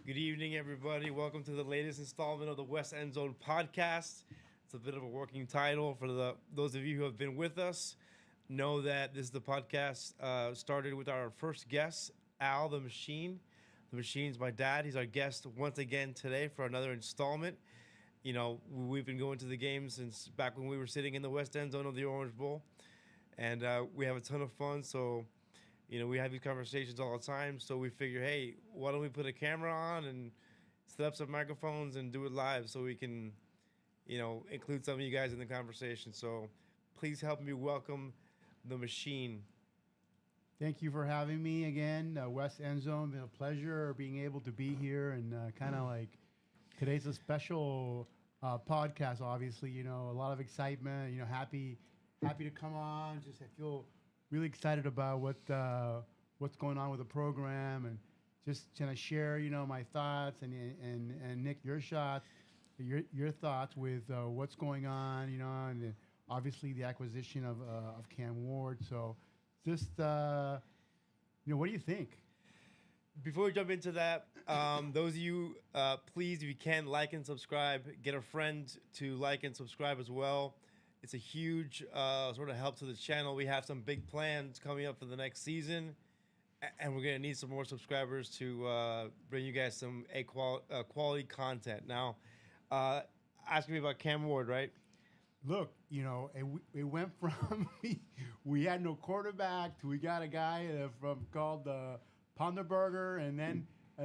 Good evening, everybody. Welcome to the latest installment of the WestEndZone podcast. It's a bit of a working title for those of you who have been with us. Know that this is the podcast started with our first guest, Al the Machine. The Machine's my dad. He's our guest once again today for another installment. You know, we've been going to the game since back when we were sitting in the West End Zone of the Orange Bowl, and we have a ton of fun. So we have these conversations all the time. So we figure, hey, why don't we put a camera on and set up some microphones and do it live so we can, include some of you guys in the conversation. So please help me welcome the Machine. Thank you for having me again, West End Zone. Been a pleasure being able to be here, and kind of like today's a special podcast. Obviously, a lot of excitement. Happy to come on. Just I feel really excited about what's going on with the program, and just kind of share my thoughts and Nick your thoughts with what's going on, and then obviously the acquisition of Cam Ward. So just what do you think? Before we jump into that, those of you, please, if you can, like and subscribe. Get a friend to like and subscribe as well. It's a huge sort of help to the channel. We have some big plans coming up for the next season, and we're going to need some more subscribers to bring you guys some quality content. Now, asking me about Cam Ward, right? Look, it went from we had no quarterback to we got a guy from called Ponderberger, and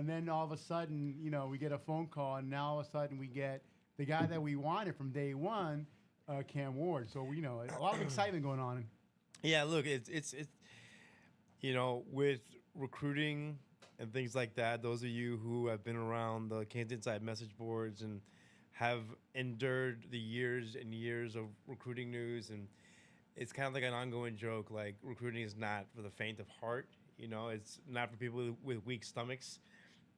then all of a sudden, we get a phone call, and now all of a sudden we get the guy that we wanted from day one, Cam Ward. So a lot of excitement going on. Yeah, look, it's with recruiting and things like that. Those of you who have been around the Kansas Inside message boards and have endured the years and years of recruiting news, and it's kind of like an ongoing joke. Like, recruiting is not for the faint of heart. It's not for people with weak stomachs,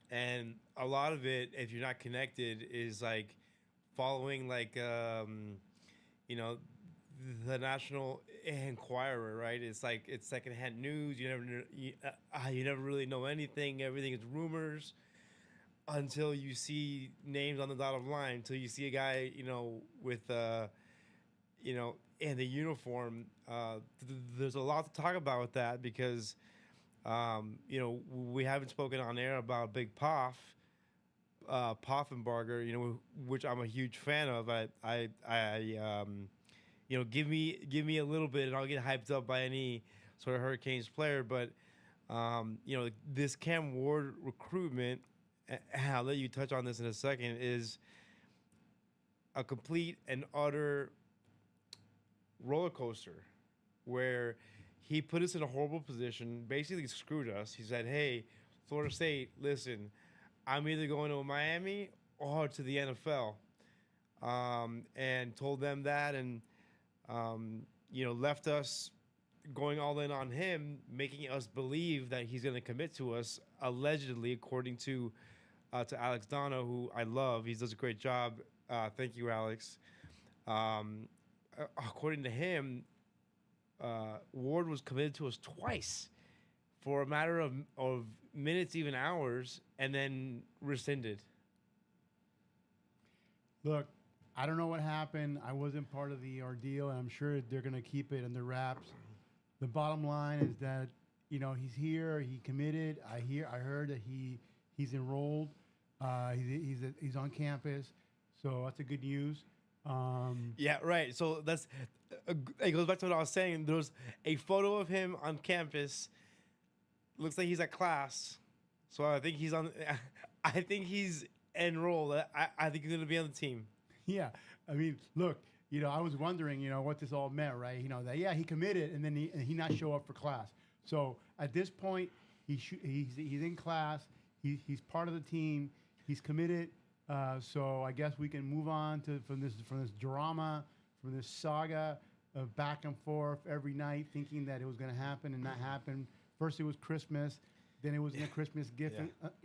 and a lot of it, if you're not connected, is like following the National Enquirer, right? It's like it's secondhand news. You never really know anything. Everything is rumors until you see names on the dotted line. Until you see a guy, with in the uniform. There's a lot to talk about with that because, we haven't spoken on air about Big Poffenbarger, which I'm a huge fan of. Give me a little bit, and I'll get hyped up by any sort of Hurricanes player. But, this Cam Ward recruitment, and I'll let you touch on this in a second, is a complete and utter roller coaster where he put us in a horrible position, basically screwed us. He said, hey, Florida State, listen, I'm either going to Miami or to the NFL, and told them that, and left us going all in on him, making us believe that he's going to commit to us, allegedly, according to Alex Dono, who I love. He does a great job. Thank you, Alex. According to him, Ward was committed to us twice for a matter of minutes, even hours, and then rescinded. Look, I don't know what happened. I wasn't part of the ordeal, and I'm sure they're going to keep it under wraps. The bottom line is that he's here. He committed. I heard that he's enrolled. He's on campus, so that's a good news. Yeah, right. So it goes back to what I was saying. There's a photo of him on campus. Looks like he's at class. So I think he's on. I think he's enrolled. I think he's going to be on the team. Yeah, I mean, look, I was wondering, what this all meant, right? That he committed, and then he not show up for class. So at this point, he's in class. He's part of the team. He's committed. So I guess we can move on from this drama, from this saga of back and forth every night, thinking that it was going to happen and not happen. First it was Christmas, then it was a Christmas gift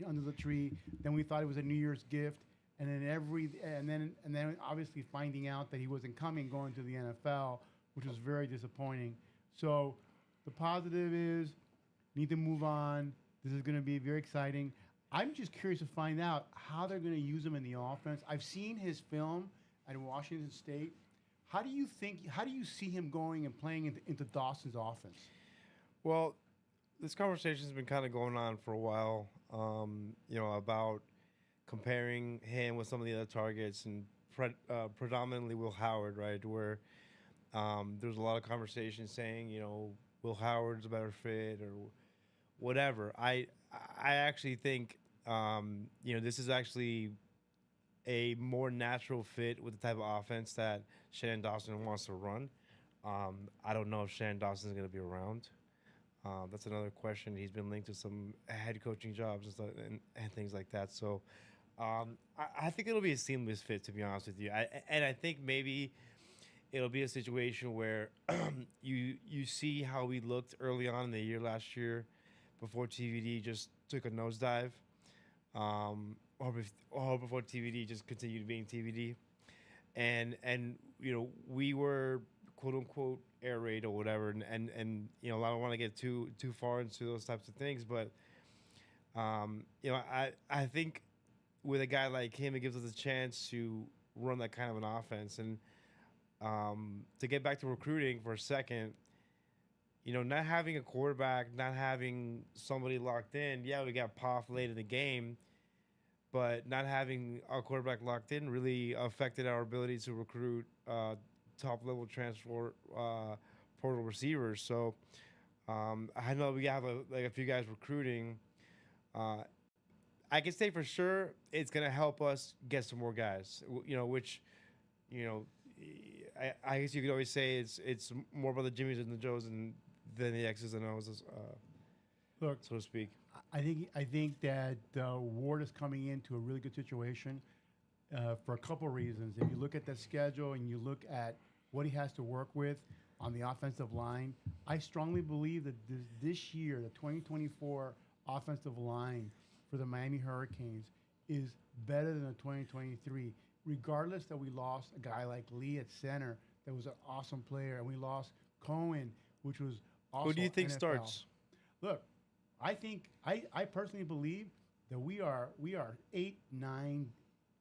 under the tree. Then we thought it was a New Year's gift, and then obviously finding out that he wasn't coming, going to the NFL, which was very disappointing. So the positive is, need to move on. This is going to be very exciting. I'm just curious to find out how they're going to use him in the offense. I've seen his film at Washington State. How do you think? How do you see him going and playing into Dawson's offense? Well, this conversation's been kind of going on for a while. About comparing him with some of the other targets and predominantly Will Howard, right? Where there's a lot of conversation saying, Will Howard's a better fit or whatever. I actually think, this is actually a more natural fit with the type of offense that Shannon Dawson wants to run. I don't know if Shannon Dawson is going to be around. That's another question. He's been linked to some head coaching jobs and stuff and things like that. So I think it'll be a seamless fit, to be honest with you. I think maybe it'll be a situation where you see how we looked early on in the year last year before TVD just took a nosedive, or before TVD just continued being TVD, and we were quote unquote air raid or whatever, and I don't want to get too far into those types of things, but I think with a guy like him, it gives us a chance to run that kind of an offense. And to get back to recruiting for a second, not having a quarterback, not having somebody locked in. Yeah, we got Poff late in the game, but not having our quarterback locked in really affected our ability to recruit top level transfer portal receivers. So I know we have a few guys recruiting. I can say for sure it's gonna help us get some more guys. Which I guess you could always say it's more about the Jimmys and the Joes than the X's and O's, Look, so to speak. I think that Ward is coming into a really good situation for a couple of reasons. If you look at the schedule and you look at what he has to work with on the offensive line, I strongly believe that this year, the 2024 offensive line for the Miami Hurricanes is better than the 2023, regardless that we lost a guy like Lee at center that was an awesome player, and we lost Cohen, which was also Who do you think NFL. starts? Look, I think I personally believe that we are 8-9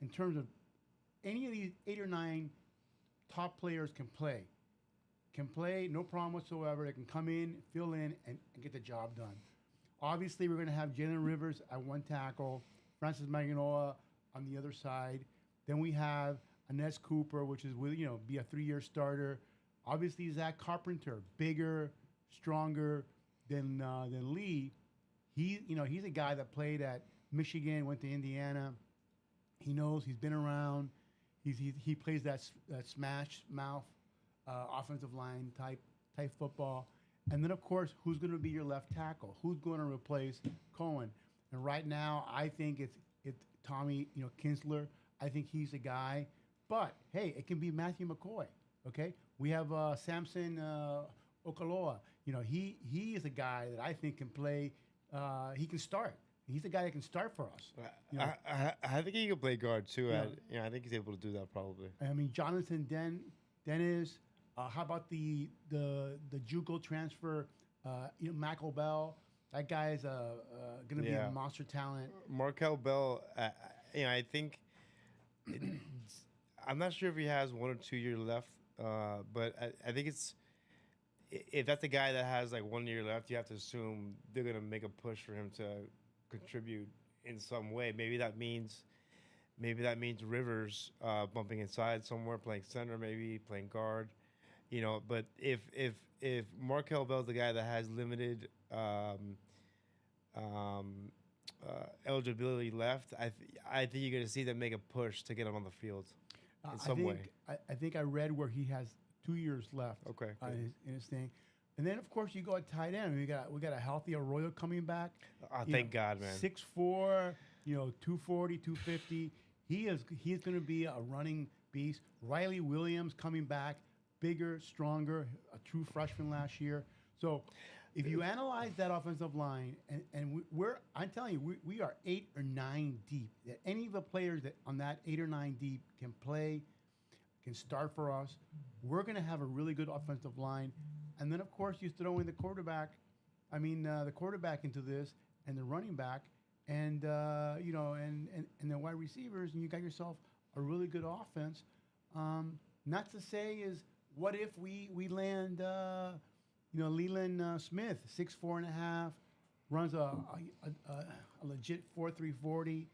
in terms of any of these 8 or 9 top players can play, no problem whatsoever. They can come in, fill in, and get the job done. Obviously, we're going to have Jalen Rivers at one tackle, Francis Maganoa on the other side. Then we have Ines Cooper, which is be a 3-year starter. Obviously, Zach Carpenter, bigger, stronger than Lee. He's a guy that played at Michigan, went to Indiana. He knows. He's been around. He plays that smash mouth offensive line type football. And then, of course, who's going to be your left tackle? Who's going to replace Cohen? And right now, I think it's Tommy Kinsler. I think he's a guy. But, hey, it can be Matthew McCoy, okay? We have Samson Okaloa. He is a guy that I think can play. He can start. He's a guy that can start for us. I think he can play guard, too. Yeah. I think he's able to do that probably. I mean, Jonathan Dennis. How about the JUCO transfer, Michael Bell? That guy is going to be a monster talent. Markel Bell, I think I'm not sure if he has 1 or 2 years left, but I think if that's a guy that has like 1 year left, you have to assume they're going to make a push for him to contribute in some way. Maybe that means Rivers bumping inside somewhere, playing center, maybe playing guard. But if Markel Bell's the guy that has limited eligibility left, I think you're going to see them make a push to get him on the field in some way. I think I read where he has 2 years left. Okay, in his thing, and then of course you go at tight end. We got a healthy Arroyo coming back. Thank God, man. 6'4", 240, 250. He's going to be a running beast. Riley Williams coming back. Bigger, stronger, a true freshman last year. So if you analyze that offensive line, and I'm telling you, we are 8 or 9 deep. That any of the players that on that 8 or 9 deep can play, can start for us. We're going to have a really good offensive line. And then, of course, you throw in the quarterback. The quarterback into this and the running back, and and the wide receivers, and you got yourself a really good offense. Not to say is what if we land Leland Smith 6'4.5", runs a legit 4.340,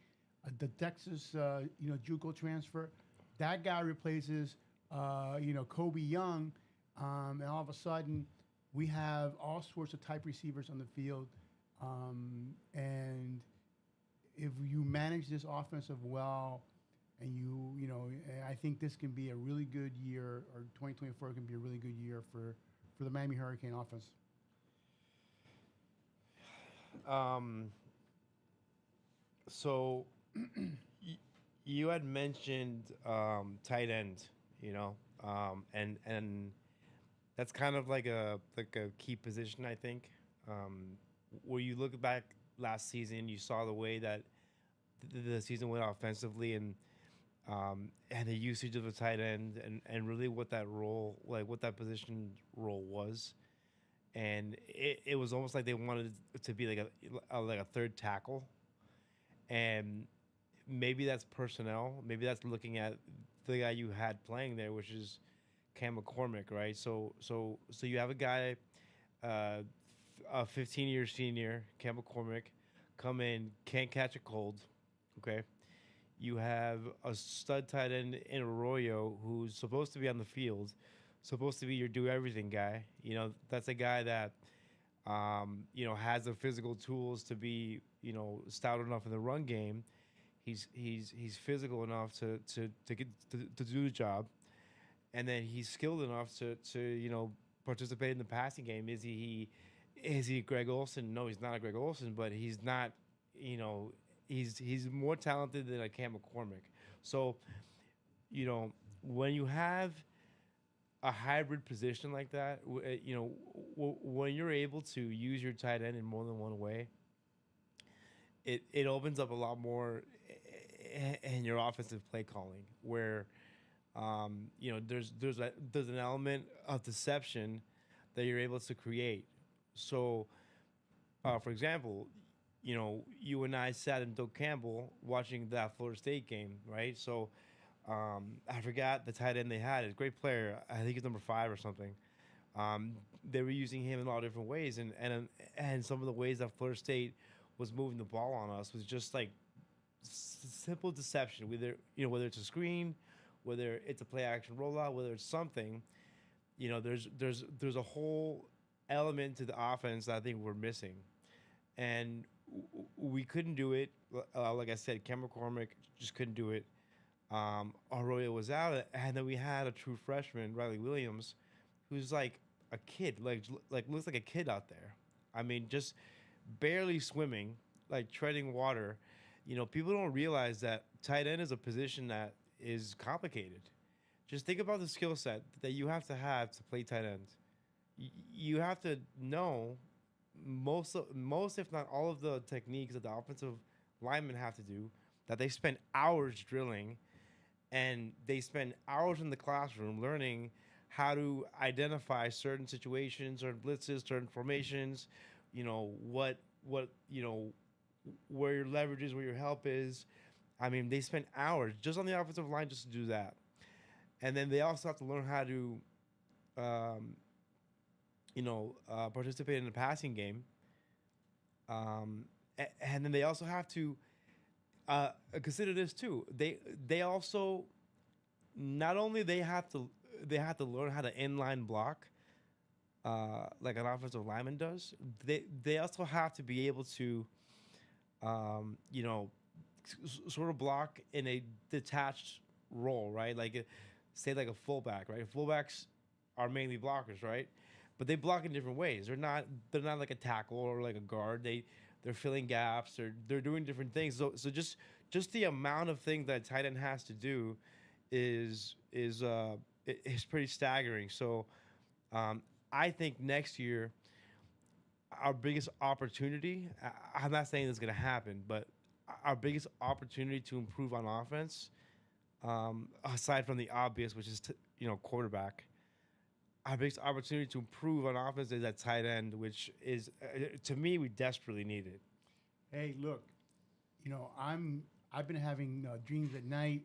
the Texas JUCO transfer. That guy replaces Kobe Young, and all of a sudden we have all sorts of type receivers on the field, and if you manage this offensive well, and I think this can be a really good year, or 2024 can be a really good year for the Miami Hurricane offense. Um, so you had mentioned tight end, you know, and that's kind of like a key position, I think. Where you look back last season, you saw the way that the season went offensively, and the usage of the tight end, and really what that role, like what that position role was. And it was almost like they wanted it to be like a third tackle, and maybe that's personnel. Maybe that's looking at the guy you had playing there, which is Cam McCormick, right? So you have a guy, uh, a 15-year senior, Cam McCormick, come in, can't catch a cold, okay? You have a stud tight end in Arroyo who's supposed to be on the field, supposed to be your do everything guy. You know, that's a guy that has the physical tools to be, stout enough in the run game. He's physical enough to do the job, and then he's skilled enough to participate in the passing game. Is he Greg Olson? No, he's not a Greg Olson, but he's not, you know, he's more talented than a Cam McCormick. So, when you have a hybrid position like that, when you're able to use your tight end in more than one way, it opens up a lot more in your offensive play calling, where there's an element of deception that you're able to create. So, for example, you and I sat in Doug Campbell watching that Florida State game, right? So, I forgot the tight end they had. He's a great player. I think he's number 5 or something. They were using him in a lot of different ways, and some of the ways that Florida State was moving the ball on us was just like simple deception. Whether it's a screen, whether it's a play action rollout, whether it's something, there's a whole element to the offense that I think we're missing, and we couldn't do it. Like I said, Cam McCormick just couldn't do it. Arroyo was out, and then we had a true freshman, Riley Williams, who's like a kid, like looks like a kid out there. I mean, just barely swimming, like treading water. People don't realize that tight end is a position that is complicated. Just think about the skill set that you have to play tight end. You have to know most, if not all, of the techniques that the offensive linemen have to do, that they spend hours drilling, and they spend hours in the classroom learning how to identify certain situations, certain blitzes, certain formations. What where your leverage is, where your help is. I mean, they spend hours just on the offensive line just to do that, and then they also have to learn how to, participate in the passing game. And then they also have to consider this too. They also, not only they have to learn how to inline block, like an offensive lineman does. They also have to be able to, sort of block in a detached role, right? Say like a fullback, right? Fullbacks are mainly blockers, right? But they block in different ways. They're not like a tackle or like a guard. They're filling gaps. They're doing different things. So just the amount of things that tight end has to do is pretty staggering. So, I think next year our biggest opportunity. I'm not saying it's going to happen, but our biggest opportunity to improve on offense, aside from the obvious, which is quarterback. Our biggest opportunity to improve on offense is at tight end, which is, to me, we desperately need it. Hey, look, I've been having dreams at night,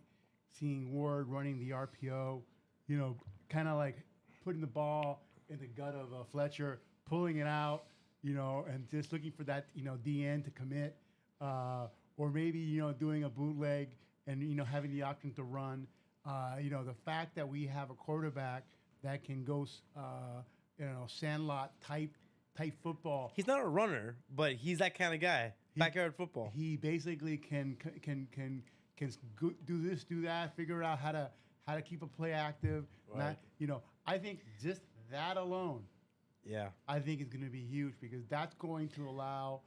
seeing Ward running the RPO, kind of like putting the ball in the gut of Fletcher, pulling it out, and just looking for that DN to commit, or maybe doing a bootleg and having the option to run. The fact that we have a quarterback that can go, sandlot type football. He's not a runner, but he's that kind of guy. Backyard football. He basically can do this, do that, figure out how to keep a play active. Right. I think just that alone, Yeah. I think is going to be huge because that's going to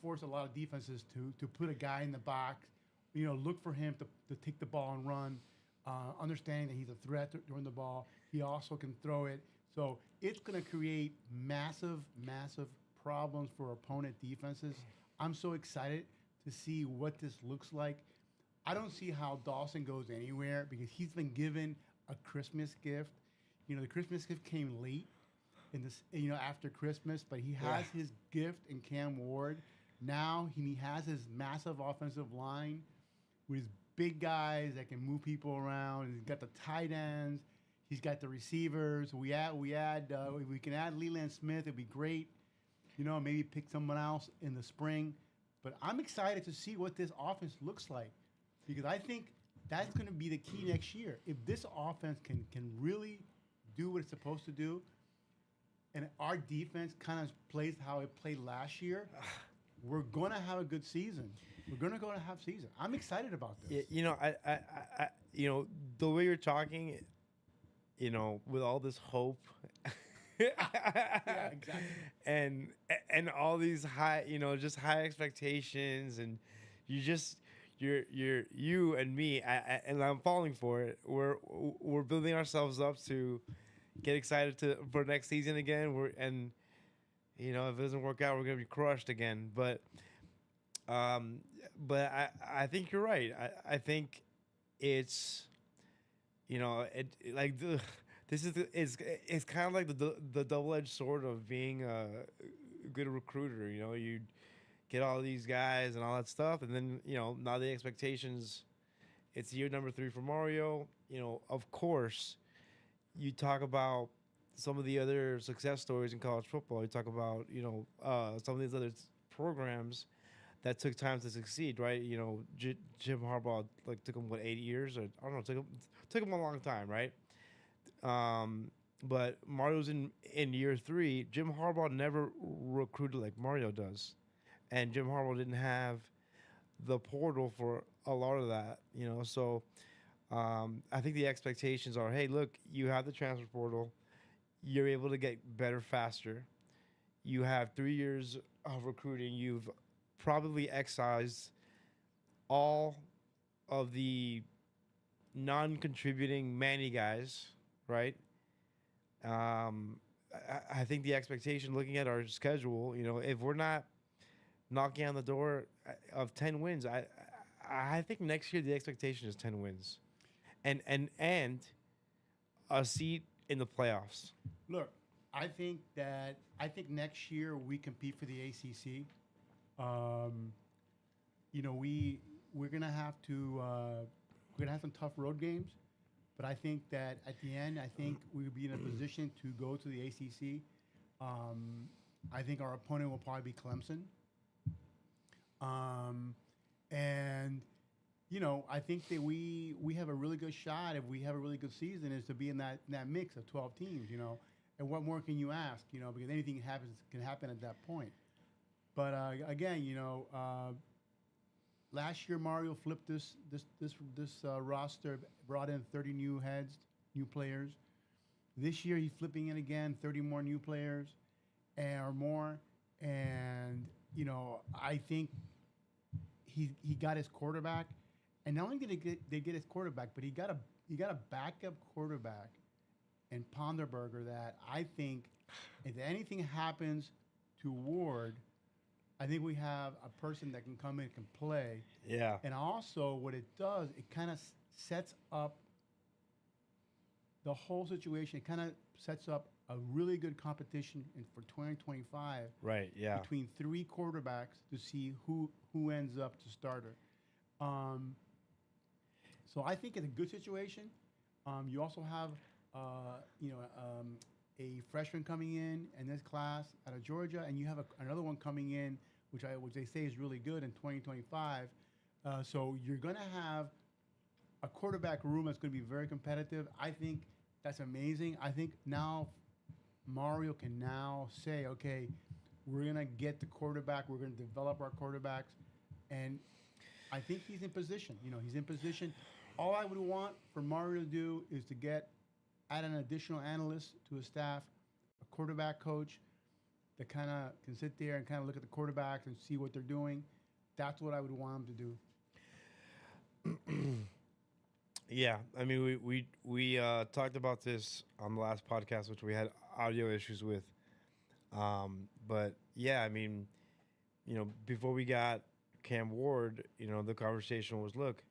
force a lot of defenses to put a guy in the box, look for him to take the ball and run, understanding that he's a threat to throwing the ball. He also can throw it. So it's going to create massive, massive problems for opponent defenses. I'm so excited to see what this looks like. I don't see how Dawson goes anywhere because he's been given a Christmas gift. The Christmas gift came late in this, after Christmas, but he has his gift in Cam Ward. Now he has his massive offensive line with his big guys that can move people around. He's got the tight ends. He's got the receivers. We can add Leland Smith. It'd be great. Maybe pick someone else in the spring. But I'm excited to see what this offense looks like because I think that's going to be the key next year. If this offense can really do what it's supposed to do, and our defense kind of plays how it played last year, we're going to have a good season. We're going to have season. I'm excited about this. I the way you're talking, with all this hope. Yeah, exactly. And all these high, just high expectations, and you and me, and I'm falling for it. We're building ourselves up to get excited for next season again. If it doesn't work out, we're gonna be crushed again. But I think you're right. I think it's, this is kind of like the double-edged sword of being a good recruiter. You get all these guys and all that stuff, and then now the expectations. It's year number 3 for Mario. Of course, you talk about some of the other success stories in college football. You talk about some of these other programs that took time to succeed, right? Jim Harbaugh took him 8 years, or I don't know, took him a long time, right? But Mario's in year 3. Jim Harbaugh never recruited like Mario does, and Jim Harbaugh didn't have the portal for a lot of that, So I think the expectations are, hey, look, you have the transfer portal, you're able to get better faster. You have 3 years of recruiting. You've probably excised all of the non-contributing Manny guys, right? I think the expectation, looking at our schedule, if we're not knocking on the door of 10 wins, I think next year the expectation is 10 wins, and a seat in the playoffs. Look, I think next year we compete for the ACC. We're gonna have some tough road games. But I think that at the end, we would be in a position to go to the ACC. I think our opponent will probably be Clemson. I think that we have a really good shot if we have a really good season is to be in that mix of 12 teams, And what more can you ask, because anything can happen at that point. But again, last year Mario flipped this roster, brought in 30 new heads, new players. This year he's flipping it again, 30 more new players or more. And I think he got his quarterback, and not only did they get his quarterback, but he got a backup quarterback in Ponderberger that I think if anything happens to Ward, I think we have a person that can come in and can play. Yeah. And also what it does, it kind of sets up the whole situation, it kind of sets up a really good competition for 2025 Right. Yeah. between three quarterbacks to see who ends up to starter. Um, so I think it's a good situation. You also have, a freshman coming in this class out of Georgia, and you have another one coming in, which they say is really good in 2025. So you're going to have a quarterback room that's going to be very competitive. I think that's amazing. I think now Mario can now say, okay, we're going to get the quarterback. We're going to develop our quarterbacks. And I think he's in position. He's in position. All I would want for Mario to do is to add an additional analyst to his staff, a quarterback coach that kind of can sit there and kind of look at the quarterbacks and see what they're doing. That's what I would want him to do. Yeah, I mean, we talked about this on the last podcast, which we had audio issues with. But yeah, I mean, before we got Cam Ward, the conversation was, look,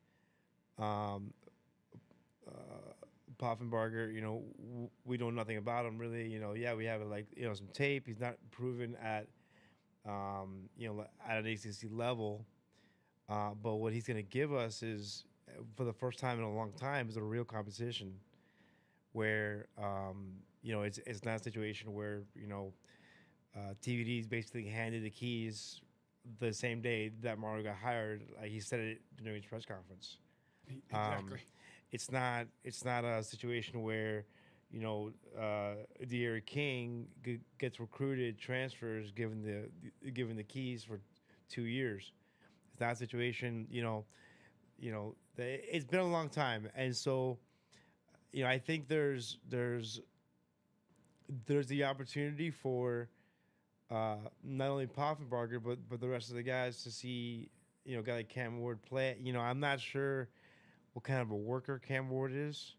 Poffenbarger, we know nothing about him really. Yeah, we have some tape. He's not proven at at an ACC level. But what he's going to give us is, for the first time in a long time, is a real competition where, it's not a situation where, TVD's basically handed the keys the same day that Mario got hired. Like he said it during his press conference. Exactly. It's not a situation where, De'Aaron King gets recruited, transfers, given the keys for 2 years. It's not a situation, it's been a long time, and so, I think there's the opportunity for not only Poffenbarger but the rest of the guys to see, a guy like Cam Ward play. I'm not sure what kind of a worker Cam Ward is.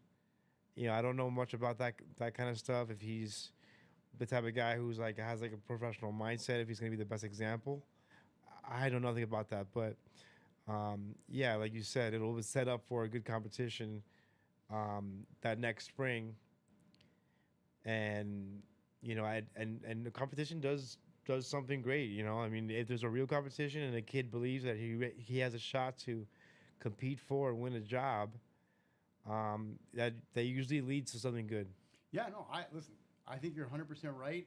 I don't know much about that kind of stuff. If he's the type of guy who's has a professional mindset, if he's going to be the best example, I know nothing about that. But yeah, like you said, it'll be set up for a good competition that next spring. And and the competition does something great. I mean, if there's a real competition and a kid believes that he has a shot to compete for and win a job, that usually leads to something good. Yeah, no, listen. I think you're 100% right.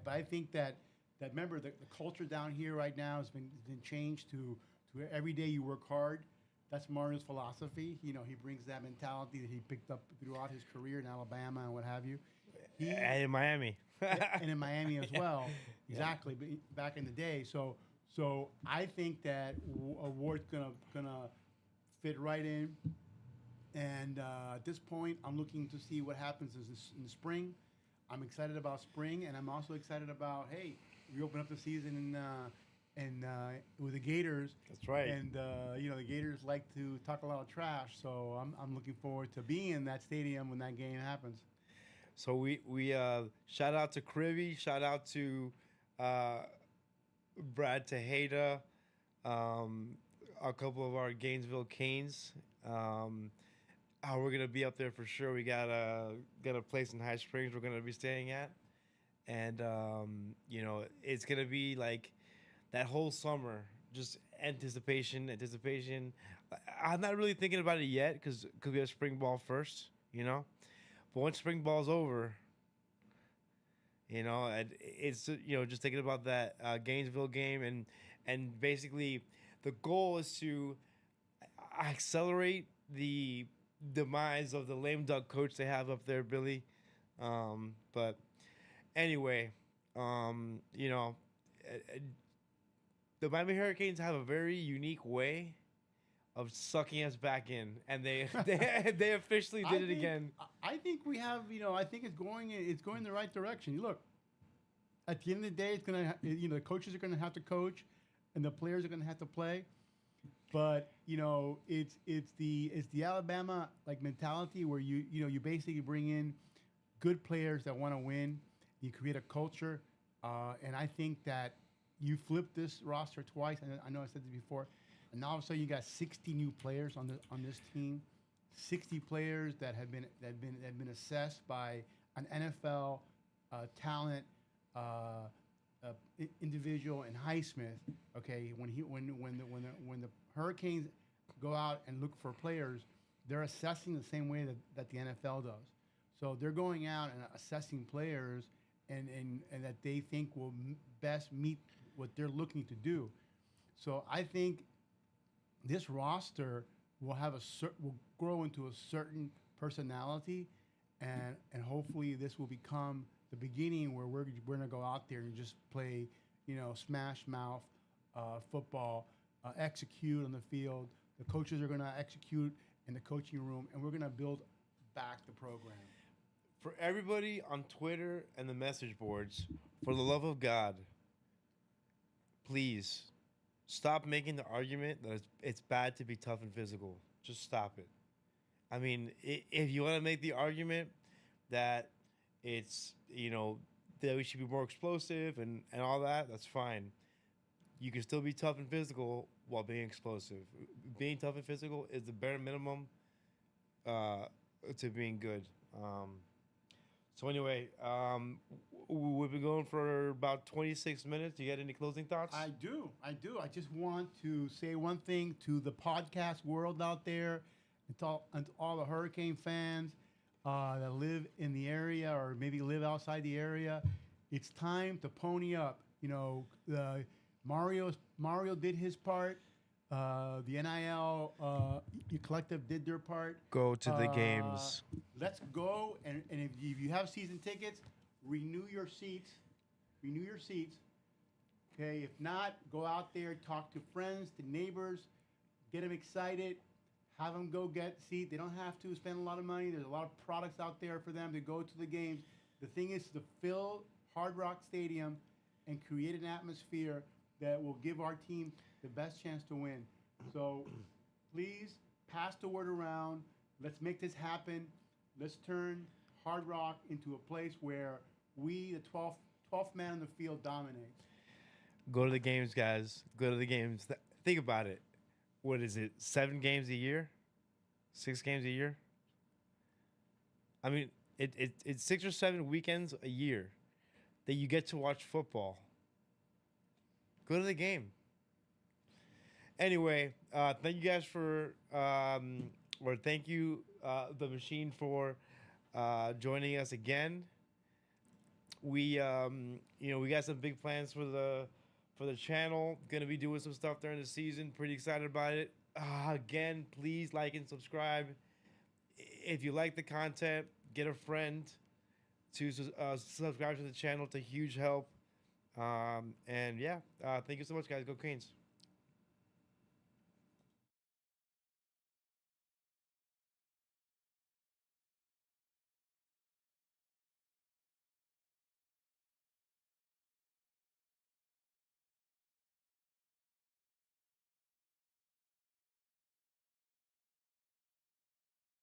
I think that remember the culture down here right now has been changed to every day you work hard. That's Mario's philosophy. He brings that mentality that he picked up throughout his career in Alabama and what have you. And in Miami. Yeah, and in Miami as well. Exactly, but back in the day. So I think that Ward's gonna fit right in. And at this point, I'm looking to see what happens in the spring. I'm excited about spring, and I'm also excited about, hey, we open up the season with the Gators. That's right. And the Gators like to talk a lot of trash, so I'm looking forward to being in that stadium when that game happens. So we shout out to Cribby, shout out to Brad Tejeda, a couple of our Gainesville Canes. We're gonna be up there for sure. We got a place in High Springs we're gonna be staying at, and it's gonna be like that whole summer, just anticipation. I'm not really thinking about it yet because we have spring ball first, But once spring ball's over, it's just thinking about that Gainesville game, and basically the goal is to accelerate the demise of the lame duck coach they have up there, Billy. But anyway, the Miami Hurricanes have a very unique way of sucking us back in, and they officially did it again. I think we have, I think it's going in the right direction. Look, at the end of the day, it's gonna, the coaches are gonna have to coach, and the players are gonna have to play. But it's the Alabama mentality where you basically bring in good players that want to win. You create a culture, and I think that you flip this roster twice. I know I said this before, and all of a sudden you got 60 new players on this team. 60 players that have been assessed by an NFL talent individual in Highsmith. Okay, when the Hurricanes go out and look for players, they're assessing the same way that the NFL does. So they're going out and assessing players and that they think will best meet what they're looking to do. So I think this roster will have will grow into a certain personality, and hopefully this will become the beginning where we're gonna go out there and just play, smash mouth football, execute on the field. The coaches are gonna execute in the coaching room, and we're gonna build back the program. For everybody on Twitter and the message boards, for the love of God, please stop making the argument that it's bad to be tough and physical. Just stop it. I mean, if you want to make the argument that it's, that we should be more explosive and all that, that's fine. You can still be tough and physical while being explosive. Being tough and physical is the bare minimum to being good. So anyway, we've been going for about 26 minutes. You got any closing thoughts? I do. I just want to say one thing to the podcast world out there, and to all the Hurricane fans that live in the area or maybe live outside the area. It's time to pony up. Mario did his part. The NIL collective did their part. Go to the games. Let's go, and if you have season tickets, renew your seats. Renew your seats. Okay, if not, go out there, talk to friends, to neighbors, get them excited, have them go get a seat. They don't have to spend a lot of money. There's a lot of products out there for them to go to the games. The thing is to fill Hard Rock Stadium and create an atmosphere that will give our team the best chance to win. So please pass the word around. Let's make this happen. Let's turn Hard Rock into a place where we, the 12th man on the field, dominates. Go to the games, guys. Go to the games. Think about it. What is it? 7 games a year? 6 games a year? I mean, it's 6 or 7 weekends a year that you get to watch football. Go to the game. Anyway, thank you guys thank you, the machine, for joining us again. We got some big plans for the channel. Gonna be doing some stuff during the season. Pretty excited about it. Again, please like and subscribe. If you like the content, get a friend to subscribe to the channel. It's a huge help. Thank you so much, guys. Go Canes.